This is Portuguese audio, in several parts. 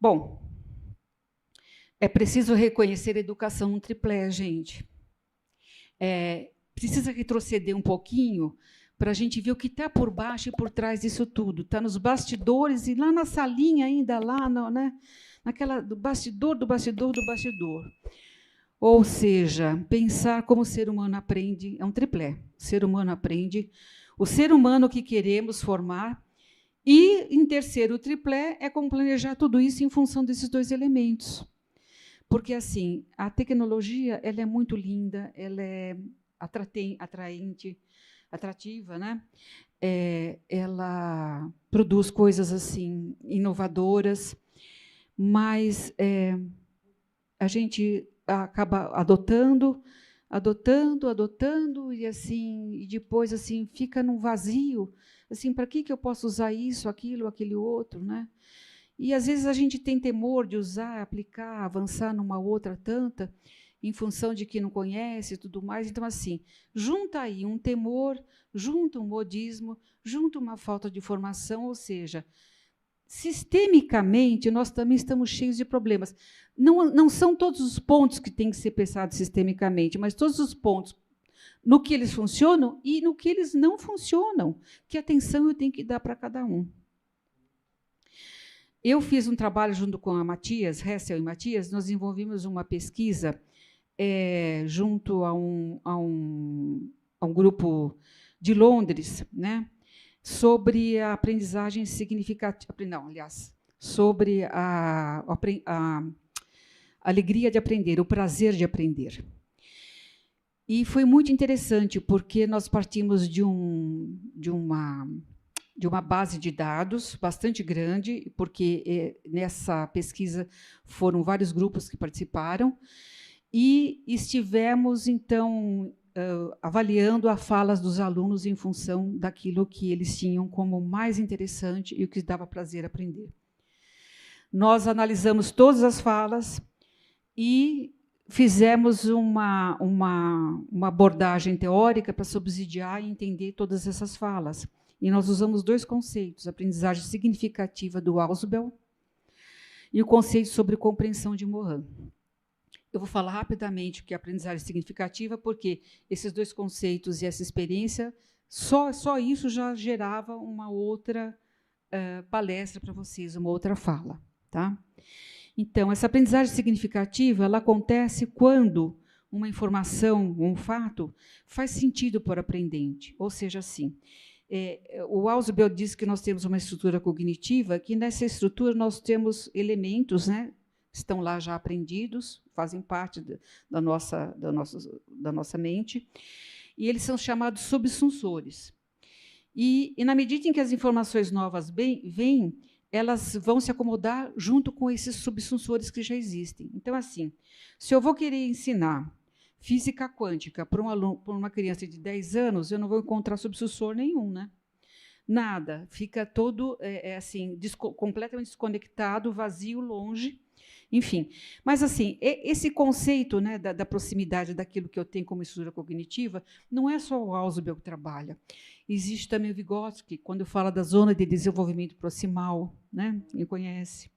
Bom, é preciso reconhecer a educação no tripé, gente. Precisa retroceder um pouquinho para a gente ver o que está por baixo e por trás disso tudo. Está nos bastidores e lá na salinha ainda, lá né, naquela do bastidor, do bastidor, do bastidor. Ou seja, pensar como o ser humano aprende é um triplé. O ser humano aprende, o ser humano que queremos formar, e, em terceiro, o triplé é como planejar tudo isso em função desses dois elementos. Porque, assim, a tecnologia ela é muito linda, ela é atraente, atrativa, né? Ela produz coisas assim inovadoras, mas a gente acaba adotando e assim, e depois assim fica num vazio, assim, para que eu posso usar isso, aquilo, aquele outro, né? E às vezes a gente tem temor de usar, aplicar, avançar numa outra tanta, em função de que não conhece e tudo mais. Então, assim, junta aí um temor, junta um modismo, junta uma falta de formação, ou seja, sistemicamente, nós também estamos cheios de problemas. Não são todos os pontos que têm que ser pensados sistemicamente, mas todos os pontos no que eles funcionam e no que eles não funcionam. Que atenção eu tenho que dar para cada um. Eu fiz um trabalho junto com a Matias, Hessel e Matias, nós desenvolvimos uma pesquisa junto a um grupo de Londres, né, sobre a aprendizagem significativa, não, aliás, sobre a alegria de aprender, o prazer de aprender. E foi muito interessante, porque nós partimos de uma base de dados bastante grande, porque nessa pesquisa foram vários grupos que participaram, e estivemos, então, avaliando as falas dos alunos em função daquilo que eles tinham como mais interessante e o que dava prazer aprender. Nós analisamos todas as falas e fizemos uma abordagem teórica para subsidiar e entender todas essas falas. E nós usamos dois conceitos, a aprendizagem significativa do Ausubel e o conceito sobre compreensão de Morin. Eu vou falar rapidamente o que é aprendizagem significativa, porque esses dois conceitos e essa experiência, só isso já gerava uma outra palestra para vocês, uma outra fala. Tá? Então, essa aprendizagem significativa ela acontece quando uma informação, um fato, faz sentido para o aprendente. Ou seja, assim, o Ausubel diz que nós temos uma estrutura cognitiva, que nessa estrutura nós temos elementos, né, estão lá já aprendidos, fazem parte da nossa mente, e eles são chamados subsunsores. E na medida em que as informações novas vêm, elas vão se acomodar junto com esses subsunsores que já existem. Então, assim, se eu vou querer ensinar física quântica para uma criança de 10 anos, eu não vou encontrar subsunsor nenhum, né? Nada, fica todo assim, completamente desconectado, vazio, longe, enfim. Mas, assim, esse conceito, né, da proximidade daquilo que eu tenho como estrutura cognitiva, não é só o Ausubel que trabalha. Existe também o Vygotsky, quando fala da zona de desenvolvimento proximal, né? Quem conhece.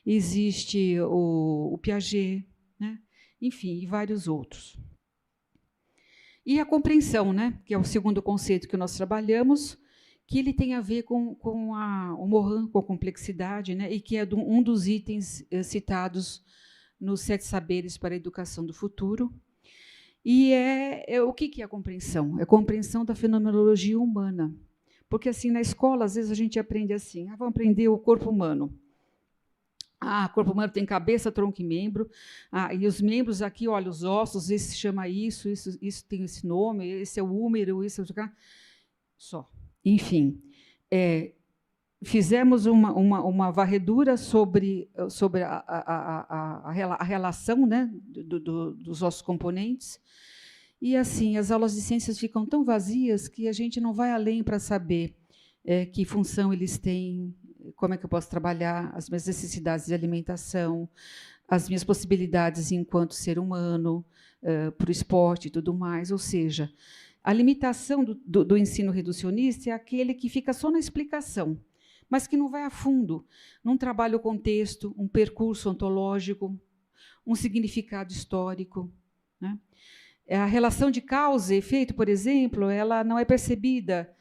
Existe o Piaget, né? Enfim, e vários outros. E a compreensão, né? Que é o segundo conceito que nós trabalhamos, que ele tem a ver com o Morin, com a complexidade, né? E que é um dos itens citados nos 7 saberes para a educação do futuro. E o que é a compreensão? É a compreensão da fenomenologia humana. Porque, assim, na escola, às vezes, a gente aprende assim, vamos aprender o corpo humano. O corpo humano tem cabeça, tronco e membro. E os membros aqui, olha, os ossos, esse se chama isso tem esse nome, esse é o úmero, isso é o... Só. Enfim, fizemos uma varredura sobre a relação, né, dos ossos componentes. E, assim, as aulas de ciências ficam tão vazias que a gente não vai além para saber que função eles têm, como é que eu posso trabalhar as minhas necessidades de alimentação, as minhas possibilidades enquanto ser humano, para o esporte e tudo mais. Ou seja, a limitação do ensino reducionista é aquele que fica só na explicação, mas que não vai a fundo, não trabalha o contexto, um percurso ontológico, um significado histórico, né? A relação de causa e efeito, por exemplo, ela não é percebida,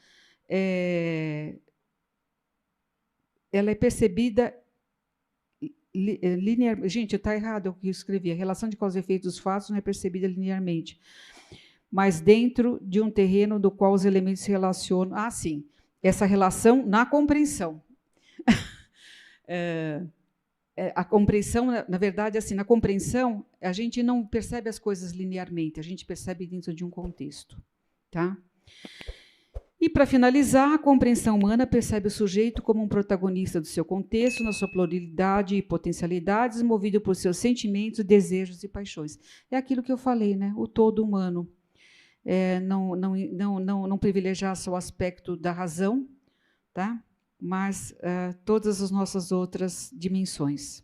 ela é percebida linearmente. Gente, está errado o que eu escrevi. A relação de causa e efeito dos fatos não é percebida linearmente, mas dentro de um terreno do qual os elementos se relacionam. Ah, sim, essa relação na compreensão. A compreensão, na verdade, assim, na compreensão, a gente não percebe as coisas linearmente, a gente percebe dentro de um contexto, tá? E, para finalizar, a compreensão humana percebe o sujeito como um protagonista do seu contexto, na sua pluralidade e potencialidades, movido por seus sentimentos, desejos e paixões. É aquilo que eu falei, né? O todo humano. Não privilegiar só o aspecto da razão, tá? Mas todas as nossas outras dimensões.